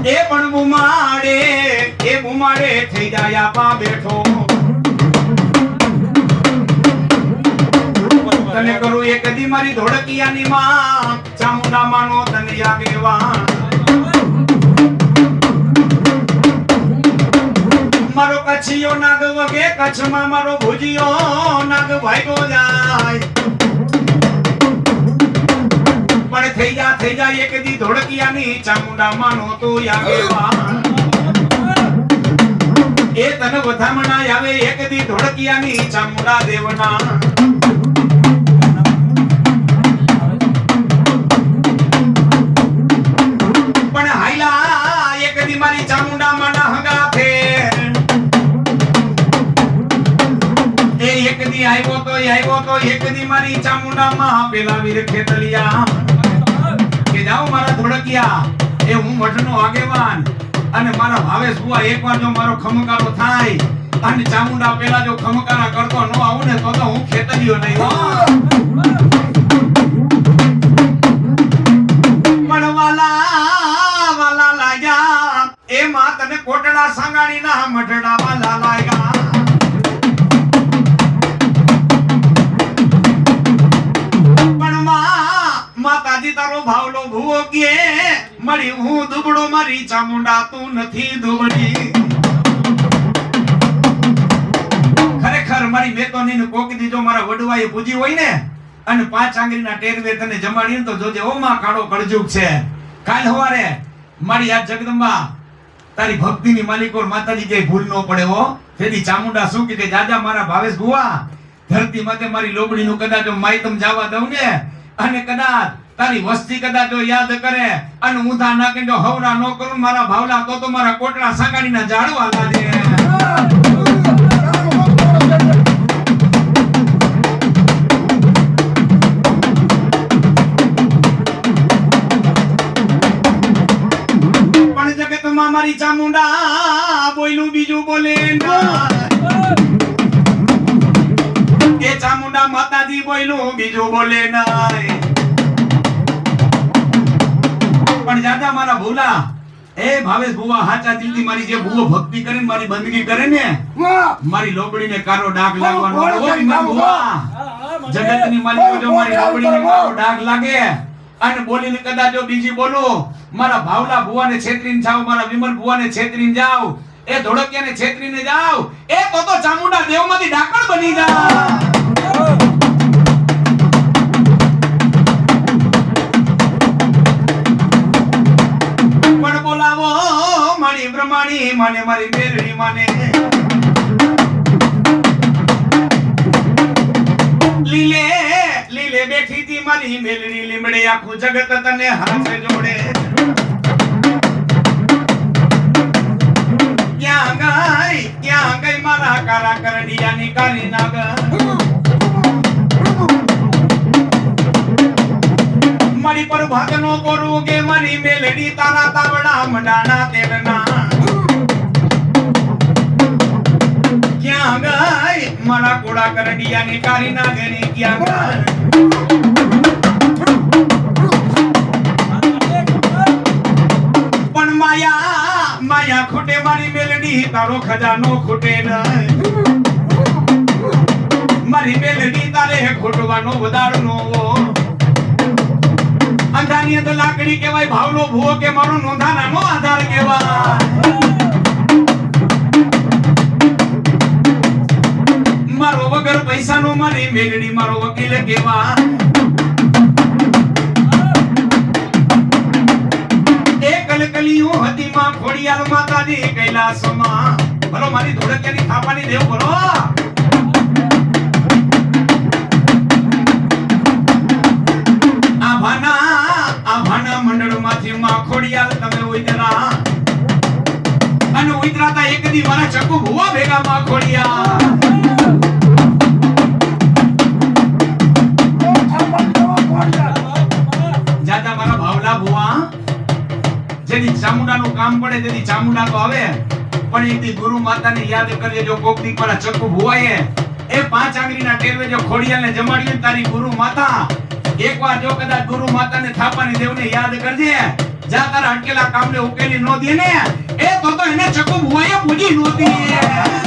એ પણ બુમાડે એ બુમાડે થઈ જાય આપા બેઠો તને કરું એક દી મારી ધોળકિયાની માં ચામુંડા માનો તને આગેવાન મારો કચ્છિયો નાગ વગે કચ્છમાં મારો ભુજિયો નાગ ભાગ્યો જાય પણ થઈ જાય એક દી ધોળકિયાની ચામુંડા માનો તું આગેવાન એ તને વધામણા આવે એક દી ધોળકિયાની ચામુંડા દેવના પણ હાઈલા એક દી મારી ચામુંડા માના હંગાથે એ એક દી આવ્યો તો એક દી મારી ચામુંડા માં પેલા વીર ખેતલિયા કે જાઓ મારા ધોળકિયા એ હું મઠનો આગેવાન અને મારા ભાવેશ બુઆ એકવાર જો મારો ખમકારો થાય અને ચામુંડા પેલા જો ખમકારા કરતો ન આવું ને તો હું ખેતલિયો નહીં હો પણ વાલા લાગ્યા એ માં તને કોટડા સાંગાણી ના મઠડા વાલા લાગ્યા માતાજી તારો ભાવલો ભૂવો કે મળી હું દુબળો મારી ચામુંડા તું નથી દુબળી ખરેખર મારી મેતોની ને કોક દીજો મારા વડવાએ પૂજી હોય ને અને 5 આંગળીના ટેરવે તને જમાડી તો જોજે ઓ માં કાળો કળજુગ છે કાલ હવારે મારી આ જગદંબા તારી ભક્તિની માલિકોર માતાજી કે ભૂલ ન પડે હો તેથી ચામુંડા શું કે જાજા મારા ભાવેશ ભુવા ધરતી માથે મારી લોબડીનું કદાચ માયતમ જાવા દઉં ને અને કદાચ તારી વસ્તી કદાચ જો યાદ કરે અને ઊંધા નાખે જો હવરા ન કરું મારા ભાવલા તો મારા કોટડા સાંગાડીના ઝાડવા લાગે પણ જગતમાં મારી ચામુંડા બોયલું બીજું બોલે ના એ ચામુંડા માતાજી બોયલું બીજું બોલે નાય પણ જાજા મારા ભૂલા એ ભાવેશ ભુવા હાચા દિલથી મારી જે ભુવો ભક્તિ કરે ને મારી બંદગી કરે ને મારી લોબડીને કારો ડાઘ લાગવાનો ઓ વિમલ ભુવા જગતની માલિક જો મારી લોબડીને કારો ડાઘ લાગે અને બોલીને કદાચ જો બીજી બોલો મારા ભાવલા ભુવાને છેતરીને જાવ મારા વિમલ ભુવાને છેતરીને જાવ એ ધોળકિયાને છેતરીને જાવ એ તો ચામુંડા દેવમાંથી ડાકણ બની જા પણ બોલાવો મારી બ્રહ્માણી માને મારી મેરડી માને લીલે બેઠી થી મારી મેલડી લીમડે આખું જગત તને હાથ જોડે ક્યાં ગઈ મારા કારા કરડિયાની કાલી નાગ મારી પર ભાગનો કરું કે મારી મેલડી તારા તાવડા મંડાણા તેરના ક્યાં ગઈ મારા કોડા કરડિયાની કાલી નાગની ક્યાં પણ માયા ખોટે મારી મેલડી તારો ખજાનો ખોટે નહીં મારી મેલડી તારે ખોટવાનો વધારનો અંધાની અંદર લાકડી કહેવાય ભાવલો ભૂવો કે મારો નોંધાનાનો આધાર કહેવાય મારો વગર પૈસાનો મારી મેલડી મારો વકીલ કહેવાય કલિયું હતી માં ખોડિયાર માતાજી કૈલાસમાં બોલો મારી ધોળકિયાની થાપાની દેવ બોલો આભાના મંડળમાંથી માં ખોડિયાર તમે ઉતરા અને ઉતરાતા એક દી મારા ચકુ ભુવા ભેગા માં ખોડિયાર જાતા મારા ભાવલા ભુવા જેની ચામુંડાનું કામ પડે તેની ચામુંડા તો આવે પણ એકદી ગુરુ માતાને યાદ કરજે જો કોક દી મારા ચક્કુ ભુવાએ એ 5 આંગળીના ટેરવે જો ખોડિયાલને જમાડ્યું તારી ગુરુ માતા એકવાર જો કદાચ ગુરુ માતાને થાપાની દેવને યાદ કરજે જા તારા અટકેલા કામને ઉકેલી નો દે ને એ તો એને ચકુ ભુવાએ પૂજી નહોતી